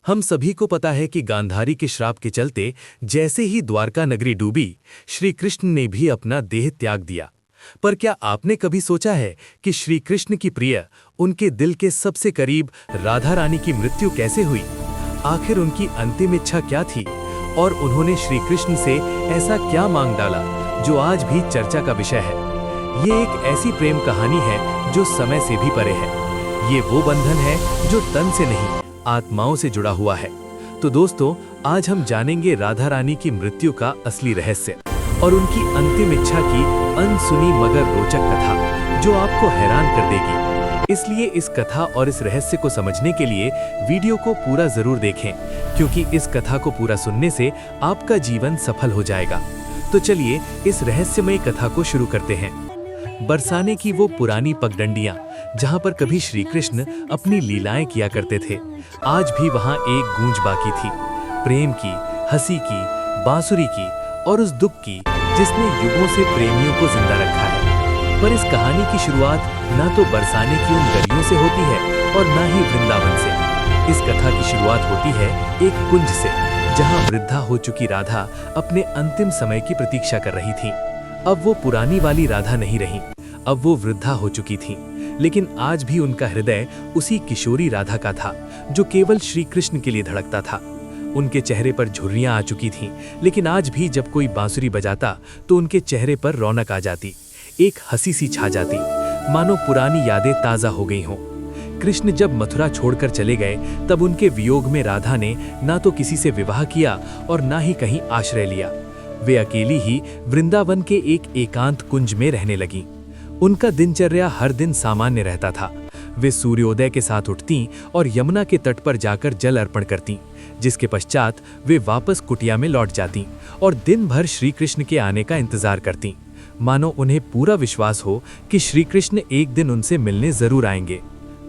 हम सभी को पता है कि गांधारी के श्राप के चलते जैसे ही द्वारका नगरी डूबी, श्री कृष्ण ने भी अपना देह त्याग दिया। पर क्या आपने कभी सोचा है कि श्री कृष्ण की प्रिय, उनके दिल के सबसे करीब राधा रानी की मृत्यु कैसे हुई? आखिर उनकी अंतिम इच्छा क्या थी और उन्होंने श्री कृष्ण से ऐसा क्या मांग डाला जो आज भी चर्चा का विषय है? ये एक ऐसी प्रेम कहानी है जो समय से भी परे है। ये वो बंधन है जो तन से नहीं, आत्माओं से जुड़ा हुआ है। तो दोस्तों, आज हम जानेंगे राधा रानी की मृत्यु का असली रहस्य और उनकी अंतिम इच्छा की अनसुनी मगर रोचक कथा जो आपको हैरान कर देगी। इसलिए इस कथा और इस रहस्य को समझने के लिए वीडियो को पूरा जरूर देखें, क्योंकि इस कथा को पूरा सुनने से आपका जीवन सफल हो जाएगा। तो चलिए इस रहस्यमय कथा को शुरू करते हैं। बरसाने की वो पुरानी पगडंडियां जहां पर कभी श्री कृष्ण अपनी लीलाएं किया करते थे, आज भी वहां एक गूंज बाकी थी, प्रेम की, हंसी की, बांसुरी की और उस दुख की जिसने युगों से प्रेमियों को जिंदा रखा है। पर इस कहानी की शुरुआत ना तो बरसाने की उन गलियों से होती है और ना ही वृंदावन से। इस कथा की शुरुआत होती है एक कुंज से, जहां वृद्धा हो चुकी राधा अपने अंतिम समय की प्रतीक्षा कर रही थी। अब वो पुरानी वाली राधा नहीं रही, अब वो वृद्धा हो चुकी थी, लेकिन आज भी उनका हृदय उसी किशोरी राधा का था जो केवल श्री कृष्ण के लिए धड़कता था। उनके चेहरे पर झुर्रियां आ चुकी थीं, लेकिन आज भी जब कोई बांसुरी बजाता तो उनके चेहरे पर रौनक आ जाती, एक हंसी सी छा जाती, मानो पुरानी यादें ताजा हो गई हों। कृष्ण जब मथुरा छोड़कर चले गए, तब उनके वियोग में राधा ने ना तो किसी से विवाह किया और ना ही कहीं आश्रय लिया। वे अकेली ही वृंदावन के एक एकांत कुंज में रहने लगी। उनका दिनचर्या हर दिन सामान्य रहता था। वे सूर्योदय के साथ उठतीं और यमुना के तट पर जाकर जल अर्पण करतीं, जिसके पश्चात वे वापस कुटिया में लौट जातीं और दिन भर श्री कृष्ण के आने का इंतजार करतीं, मानो उन्हें पूरा विश्वास हो कि श्री कृष्ण एक दिन उनसे मिलने जरूर आएंगे।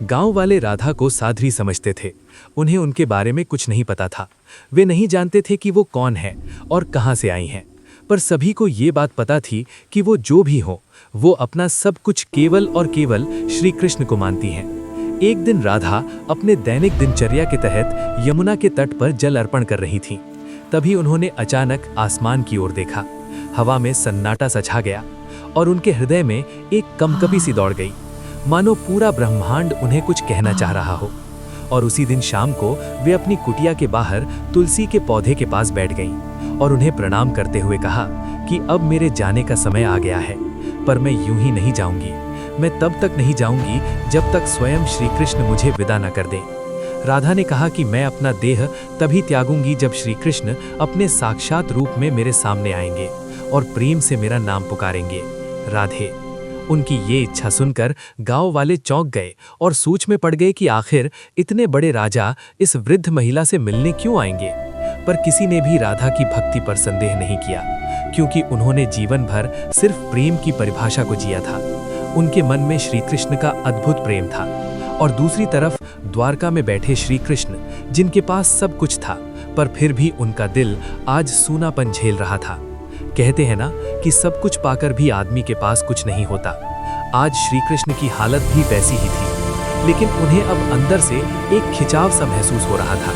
गांव वाले राधा को साध्वी समझते थे। उन्हें उनके बारे में कुछ नहीं पता था। वे नहीं जानते थे कि वो कौन है और कहां से आई हैं, पर सभी को ये बात पता थी कि वो जो भी हो, वो अपना सब कुछ केवल और केवल श्री कृष्ण को मानती हैं। एक दिन राधा अपने दैनिक दिनचर्या के तहत यमुना के तट पर जल अर्पण कर रही थीं। तभी उन्होंने अचानक आसमान की ओर देखा। हवा में सन्नाटा सा छा गया और उनके हृदय में एक कंपकपी सी दौड़ गई, मानो पूरा ब्रह्मांड उन्हें कुछ कहना चाह रहा हो। और उसी दिन शाम को वे अपनी कुटिया के बाहर तुलसी के पौधे के पास बैठ गईं और उन्हें प्रणाम करते हुए कहा कि अब मेरे जाने का समय आ गया है, पर मैं यूं ही नहीं जाऊंगी। मैं तब तक नहीं जाऊंगी जब तक स्वयं श्री कृष्ण मुझे विदा न कर दें। राधा ने कहा कि मैं अपना देह तभी त्यागूंगी जब श्री कृष्ण अपने साक्षात रूप में मेरे सामने आएंगे और प्रेम से मेरा नाम पुकारेंगे, राधे। उनकी ये इच्छा सुनकर गांव वाले चौंक गए और सोच में पड़ गए कि आखिर इतने बड़े राजा इस वृद्ध महिला से मिलने क्यों आएंगे। पर किसी ने भी राधा की भक्ति पर संदेह नहीं किया, क्योंकि उन्होंने जीवन भर सिर्फ प्रेम की परिभाषा को जिया था। उनके मन में श्री कृष्ण का अद्भुत प्रेम था और दूसरी तरफ द्वारका में बैठे श्री कृष्ण, जिनके पास सब कुछ था, पर फिर भी उनका दिल आज सूनापन झेल रहा था। कहते हैं ना कि सब कुछ पाकर भी आदमी के पास कुछ नहीं होता। आज श्री कृष्ण की हालत भी वैसी ही थी, लेकिन उन्हें अब अंदर से एक खिंचाव सा महसूस हो रहा था।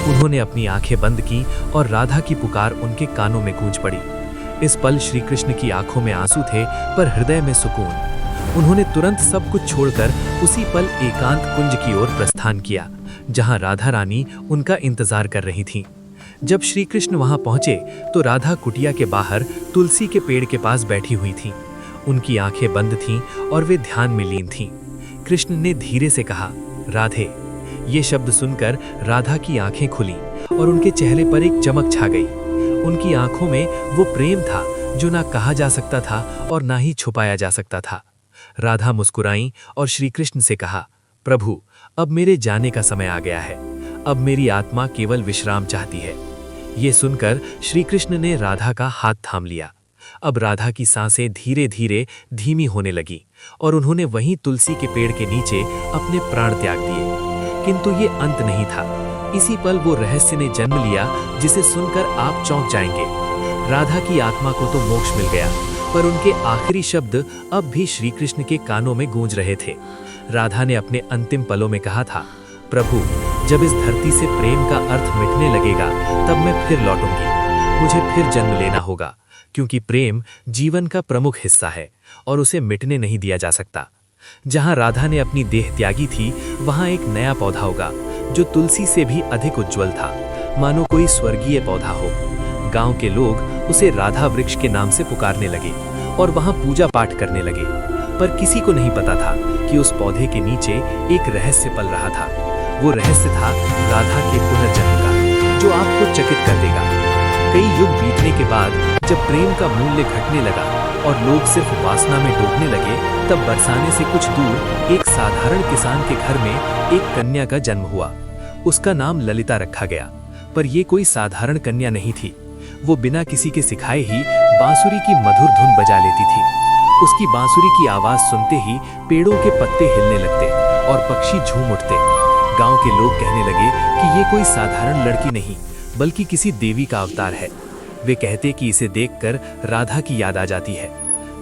उन्होंने अपनी आंखें बंद की और राधा की पुकार उनके कानों में गूंज पड़ी। इस पल श्री कृष्ण की आंखों में आंसू थे, पर हृदय में सुकून। उन्होंने तुरंत सब कुछ छोड़कर उसी पल एकांत कुंज की ओर प्रस्थान किया, जहां राधा रानी उनका इंतजार कर रही थीं। जब श्री कृष्ण वहां पहुंचे तो राधा कुटिया के बाहर तुलसी के पेड़ के पास बैठी हुई थीं। उनकी आंखें बंद थीं और वे ध्यान में लीन थीं। कृष्ण ने धीरे से कहा, राधे। ये शब्द सुनकर राधा की आंखें खुली और उनके चेहरे पर एक चमक छा गई। उनकी आंखों में वो प्रेम था जो ना कहा जा सकता था और ना ही छुपाया जा सकता था। राधा मुस्कुराईं और श्री कृष्ण से कहा, प्रभु, अब मेरे जाने का समय आ गया है। अब मेरी आत्मा केवल विश्राम चाहती है। ये सुनकर श्री कृष्ण ने राधा का हाथ थाम लिया। अब राधा की सांसें धीरे धीरे धीमी होने लगी और उन्होंने वहीं तुलसी के पेड़ के नीचे अपने प्राण त्याग दिए। किंतु ये अंत नहीं था। इसी पल वो रहस्य ने जन्म लिया जिसे सुनकर आप चौंक जाएंगे। राधा की आत्मा को तो मोक्ष मिल गया, पर उनके आखिरी शब्द अब भी श्री कृष्ण के कानों में गूंज रहे थे। राधा ने अपने अंतिम पलों में कहा था, प्रभु, जब इस धरती से प्रेम का अर्थ मिटने लगेगा तब मैं फिर लौटूंगी। मुझे फिर जन्म लेना होगा, क्योंकि प्रेम जीवन का प्रमुख हिस्सा है और उसे मिटने नहीं दिया जा सकता। जहां राधा ने अपनी देह त्यागी थी, वहां एक नया पौधा उगा जो तुलसी से भी अधिक उज्जवल था, मानो कोई स्वर्गीय पौधा हो। गांव के लोग उसे राधा वृक्ष के नाम से पुकारने लगे और वहां पूजा पाठ करने लगे। पर किसी को नहीं पता था कि उस पौधे के नीचे एक रहस्य पल रहा था। वो रहस्य था राधा के पुनर्जन्म का, जो आपको चकित कर देगा। कई युग बीतने के बाद जब प्रेम का मूल्य घटने लगा और लोग सिर्फ वासना में डूबने लगे, तब बरसाने से कुछ दूर एक साधारण किसान के घर में एक कन्या का जन्म हुआ। उसका नाम ललिता रखा गया। पर ये कोई साधारण कन्या नहीं थी। वो बिना किसी के सिखाए ही बांसुरी की मधुर धुन बजा लेती थी। उसकी बांसुरी की आवाज सुनते ही पेड़ों के पत्ते हिलने लगते और पक्षी झूम उठते। गांव के लोग कहने लगे कि ये कोई साधारण लड़की नहीं, बल्कि किसी देवी का अवतार है। वे कहते कि इसे देखकर राधा की याद आ जाती है।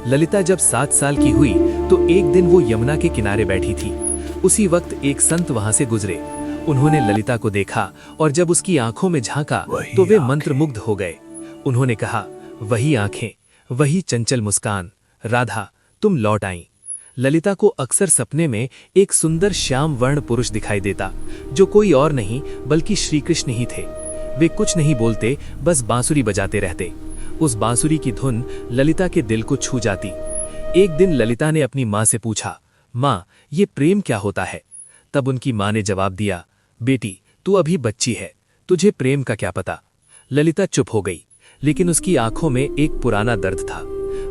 ललिता जब 7 साल की हुई तो एक दिन वो यमुना के किनारे बैठी थी। उसी वक्त एक संत वहां से गुजरे। उन्होंने ललिता को देखा और जब उसकी आंखों में झांका तो वे मंत्रमुग्ध हो गए। उन्होंने कहा, वही आंखें, वही चंचल मुस्कान, राधा तुम लौट आई। ललिता को अक्सर सपने में एक सुंदर श्याम वर्ण पुरुष दिखाई देता, जो कोई और नहीं बल्कि श्री कृष्ण ही थे। वे कुछ नहीं बोलते, बस बांसुरी बजाते रहते। उस बांसुरी की धुन ललिता के दिल को छू जाती। एक दिन ललिता ने अपनी माँ से पूछा, माँ, ये प्रेम क्या होता है? तब उनकी माँ ने जवाब दिया, बेटी, तू अभी बच्ची है, तुझे प्रेम का क्या पता। ललिता चुप हो गई, लेकिन उसकी आंखों में एक पुराना दर्द था,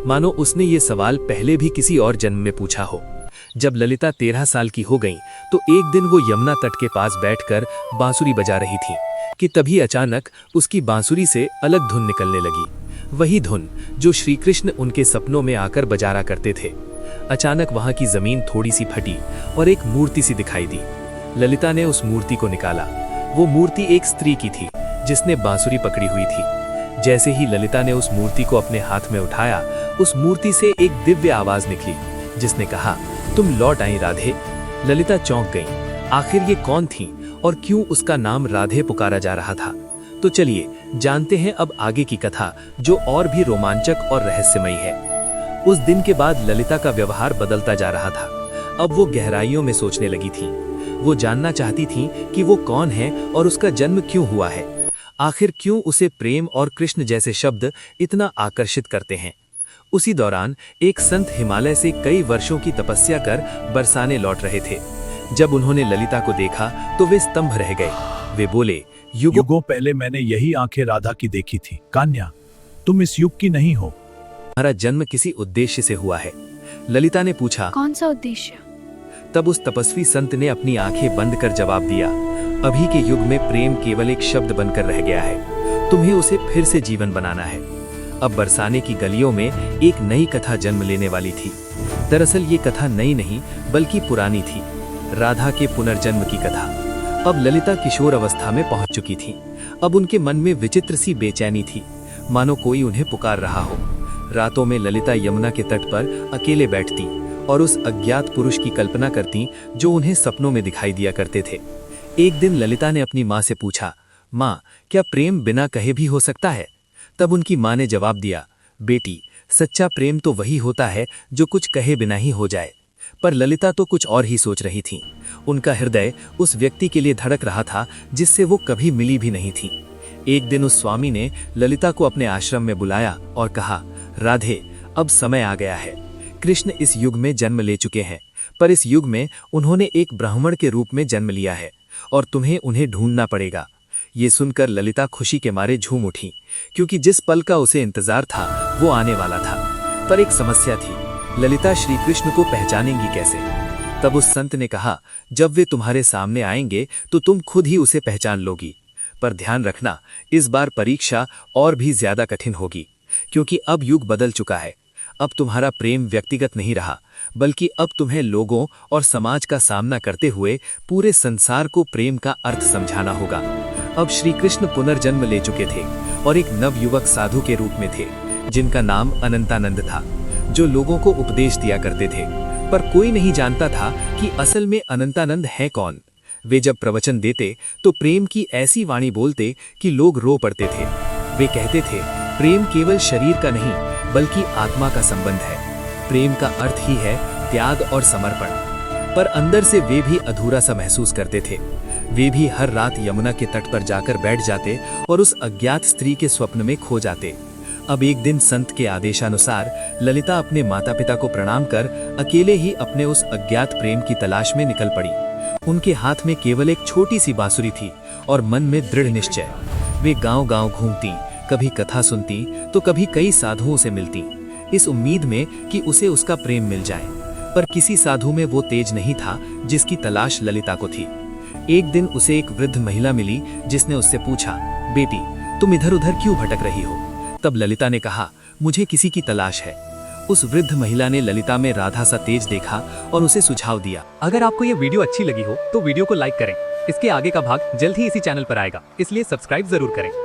मानो उसने ये सवाल पहले भी किसी और जन्म में पूछा हो। जब ललिता 13 साल की हो गई तो एक दिन वो यमुना तट के पास बैठकर बांसुरी बजा रही थी कि तभी अचानक उसकी बांसुरी से अलग धुन निकलने लगी। वही धुन जो श्री कृष्ण उनके सपनों में आकर बजारा करते थे। अचानक वहां की जमीन थोड़ी सी फटी और एक मूर्ति सी दिखाई दी। ललिता ने उस मूर्ति को निकाला। वो मूर्ति एक स्त्री की थी जिसने बांसुरी पकड़ी हुई थी। जैसे ही ललिता ने उस मूर्ति को अपने हाथ में उठाया, उस मूर्ति से एक दिव्य आवाज निकली जिसने कहा, तुम लौट आई राधे। ललिता चौंक गई। आखिर ये कौन थी और क्यों उसका नाम राधे पुकारा जा रहा था? तो चलिए जानते हैं अब आगे की कथा, जो और भी रोमांचक और रहस्यमयी है। उस दिन के बाद ललिता का व्यवहार बदलता जा रहा था। अब वो गहराइयों में सोचने लगी थी। वो जानना चाहती थी कि वो कौन है और उसका जन्म क्यों हुआ है। आखिर क्यों उसे प्रेम और कृष्ण जैसे शब्द इतना आकर्षित करते हैं। उसी दौरान एक संत हिमालय से कई वर्षों की तपस्या कर बरसाने लौट रहे थे। जब उन्होंने ललिता को देखा तो वे स्तंभ रह गए। वे बोले, युगों पहले मैंने यही आंखें राधा की देखी थी। कन्या, तुम इस युग की नहीं हो। हमारा जन्म किसी उद्देश्य से हुआ है। ललिता ने पूछा, कौन सा उद्देश्य? तब उस तपस्वी संत ने अपनी आंखें बंद कर जवाब दिया, अभी के युग में प्रेम केवल एक शब्द बनकर रह गया है। तुम्हें उसे फिर से जीवन बनाना है। अब बरसाने की गलियों में एक नई कथा जन्म लेने वाली थी। दरअसल ये कथा नई नहीं बल्कि पुरानी थी, राधा के पुनर्जन्म की कथा। अब ललिता किशोर अवस्था में पहुंच चुकी थी। अब उनके मन में विचित्र सी बेचैनी थी, मानो कोई उन्हें पुकार रहा हो। रातों में ललिता यमुना के तट पर अकेले बैठती और उस अज्ञात पुरुष की कल्पना करती जो उन्हें सपनों में दिखाई दिया करते थे। एक दिन ललिता ने अपनी माँ से पूछा, माँ, क्या प्रेम बिना कहे भी हो सकता है? तब उनकी माँ ने जवाब दिया, बेटी, सच्चा प्रेम तो वही होता है जो कुछ कहे बिना ही हो जाए। पर ललिता तो कुछ और ही सोच रही थी। उनका हृदय उस व्यक्ति के लिए धड़क रहा था जिससे वो कभी मिली भी नहीं थी। एक दिन उस स्वामी ने ललिता को अपने आश्रम में बुलाया और कहा, राधे, अब समय आ गया है। कृष्ण इस युग में जन्म ले चुके हैं, पर इस युग में उन्होंने एक ब्राह्मण के रूप में जन्म लिया है और तुम्हें उन्हें ढूंढना पड़ेगा। ये सुनकर ललिता खुशी के मारे झूम उठी, क्योंकि जिस पल का उसे इंतजार था वो आने वाला था। पर एक समस्या थी, ललिता श्री कृष्ण को पहचानेंगी कैसे? तब उस संत ने कहा, जब वे तुम्हारे सामने आएंगे तो तुम खुद ही उसे पहचान लोगी। पर ध्यान रखना, इस बार परीक्षा और भी ज्यादा कठिन होगी, क्योंकि अब युग बदल चुका है। अब तुम्हारा प्रेम व्यक्तिगत नहीं रहा, बल्कि अब तुम्हें लोगों और समाज का सामना करते हुए पूरे संसार को प्रेम का अर्थ समझाना होगा। अब श्री कृष्ण पुनर्जन्म ले चुके थे और एक नवयुवक साधु के रूप में थे, जिनका नाम अनंतानंद था, जो लोगों को उपदेश दिया करते थे। पर कोई नहीं जानता था कि असल में अनंतानंद है कौन। वे जब प्रवचन देते तो प्रेम की ऐसी वाणी बोलते कि लोग रो पड़ते थे। वे कहते थे, प्रेम केवल शरीर का नहीं बल्कि आत्मा का संबंध है। प्रेम का अर्थ ही है त्याग और समर्पण। पर अंदर से वे भी अधूरा सा महसूस करते थे। वे भी हर रात यमुना के तट पर जाकर बैठ जाते और उस अज्ञात स्त्री के स्वप्न में खो जाते। अब एक दिन संत के आदेशानुसार ललिता अपने माता पिता को प्रणाम कर अकेले ही अपने उस अज्ञात प्रेम की तलाश में निकल पड़ी। उनके हाथ में केवल एक छोटी सी बांसुरी थी और मन में दृढ़ निश्चय। वे गांव-गांव घूमती, कभी कथा सुनती तो कभी कई साधुओं से मिलती, इस उम्मीद में कि उसे उसका प्रेम मिल जाए। पर किसी साधु में वो तेज नहीं था जिसकी तलाश ललिता को थी। एक दिन उसे एक वृद्ध महिला मिली जिसने उससे पूछा, बेटी तुम इधर उधर क्यों भटक रही हो? तब ललिता ने कहा, मुझे किसी की तलाश है। उस वृद्ध महिला ने ललिता में राधा सा तेज देखा और उसे सुझाव दिया, अगर आपको ये वीडियो अच्छी लगी हो तो वीडियो को लाइक करें। इसके आगे का भाग जल्द ही इसी चैनल पर आएगा, इसलिए सब्सक्राइब जरूर करें।